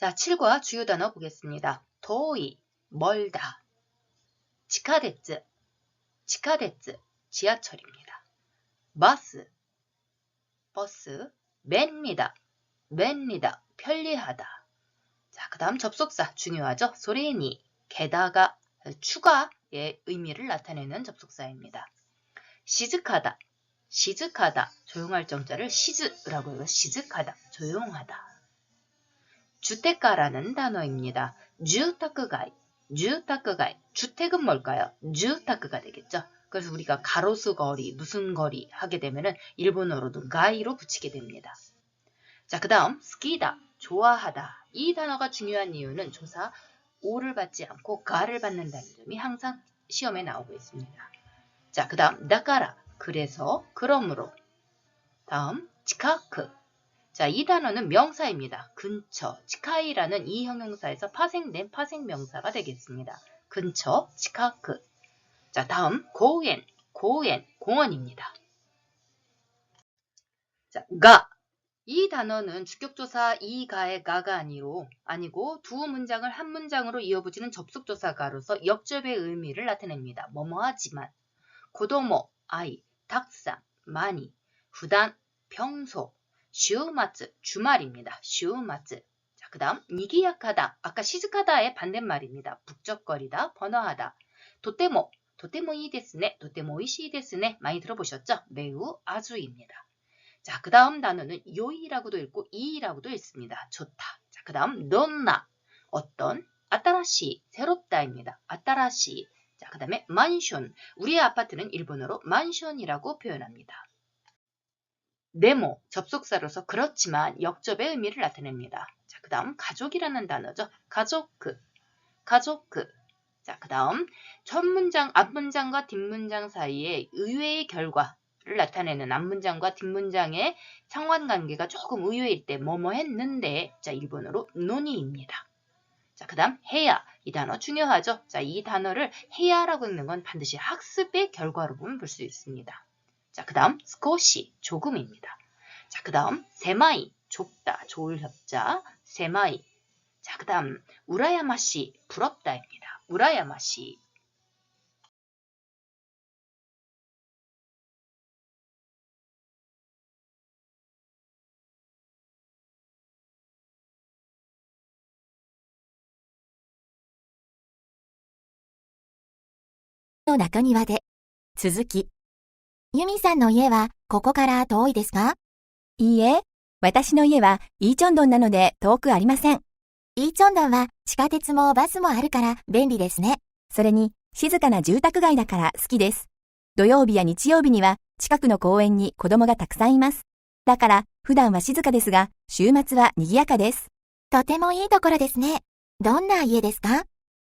자, 7과 주요 단어 보겠습니다. 도이, 멀다. 지카데츠, 지카데츠, 지하철입니다. 버스, 버스, 벤니다, 벤니다, 편리하다. 자, 그 다음 접속사 중요하죠. 소레니, 게다가, 추가의 의미를 나타내는 접속사입니다. 시즈카다, 시즈카다, 조용할 정자를 시즈라고 해요. 시즈카다, 조용하다. 주택가라는 단어입니다. 주택가이, 주택가이, 주택은 뭘까요? 주택가 되겠죠. 그래서 우리가 가로수 거리, 무슨 거리 하게 되면은 일본어로도 가이로 붙이게 됩니다. 자, 그 다음 스키다, 좋아하다. 이 단어가 중요한 이유는 조사 오를 받지 않고 가를 받는다는 점이 항상 시험에 나오고 있습니다. 자, 그 다음 다카라, 그래서, 그러므로. 다음 치카크. 자, 이 단어는 명사입니다. 근처, 치카이라는 이 형용사에서 파생된 파생명사가 되겠습니다. 근처, 치카크. 자, 다음 고엔, 고엔, 공원입니다. 자, 가. 이 단어는 주격조사 이가의 가가 아니고 두 문장을 한 문장으로 이어붙이는 접속조사가로서 역접의 의미를 나타냅니다. 뭐뭐하지만, 고도모, 아이, 탁상, 많이, 후단, 평소, 슈마츠, 주말입니다. 슈마츠. 자, 그 다음 니기야카다. 아까 시즈카다의 반대말입니다. 북적거리다, 번화하다. 도테모, 도테모 이 데스네, 도테모 이시 데스네. 많이 들어보셨죠? 매우 아주입니다. 자, 그 다음 단어는 요이라고도 읽고 이라고도 읽습니다. 좋다. 자, 그 다음 넌나, 어떤, 아따라시, 새롭다입니다. 아따라시. 자, 그 다음에 만션. 우리의 아파트는 일본어로 만션이라고 표현합니다. 네모, 접속사로서 그렇지만 역접의 의미를 나타냅니다. 자, 그 다음 가족이라는 단어죠. 가족크, 가족크. 자, 그 다음 첫 문장, 앞문장과 뒷문장 사이에 의외의 결과를 나타내는 앞문장과 뒷문장의 상관관계가 조금 의외일 때 뭐뭐 했는데, 자, 일본어로 노니입니다. 자, 그 다음 해야. 이 단어 중요하죠. 자, 이 단어를 해야라고 읽는 건 반드시 학습의 결과로 보면 볼 수 있습니다. 자, 그 다음 스코시, 조금입니다. 자, 그 다음 세마이, 좁다, 좋을 협자, 세마이. 자, 그 다음 우라야마시, 부럽다입니다. 우라야마시.の中庭で。続き。ユミさんの家はここから遠いですか？いいえ、私の家はイーチョンドンなので遠くありません。イーチョンドンは地下鉄もバスもあるから便利ですね。それに静かな住宅街だから好きです。土曜日や日曜日には近くの公園に子供がたくさんいます。だから普段は静かですが、週末は賑やかです。とてもいいところですね。どんな家ですか？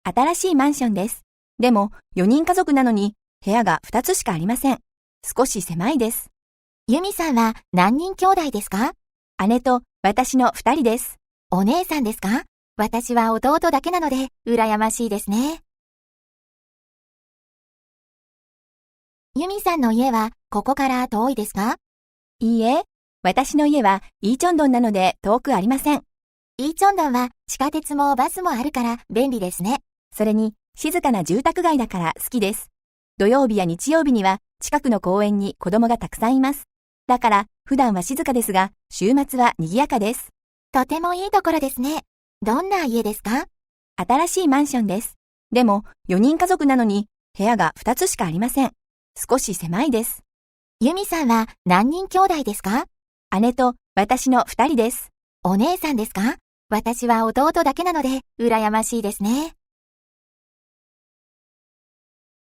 新しいマンションです。でも4人家族なのに部屋が2つしかありません。少し狭いです。ユミさんは何人兄弟ですか？姉と私の2人です。お姉さんですか？私は弟だけなので羨ましいですね。ユミさんの家はここから遠いですか？いいえ、私の家はイーチョンドンなので遠くありません。イーチョンドンは地下鉄もバスもあるから便利ですね。それに静かな住宅街だから好きです。土曜日や日曜日には近くの公園に子供がたくさんいます。だから普段は静かですが、週末は賑やかです。とてもいいところですね。どんな家ですか？新しいマンションです。でも4人家族なのに部屋が2つしかありません。少し狭いです。ユミさんは何人兄弟ですか？姉と私の2人です。お姉さんですか？私は弟だけなので羨ましいですね。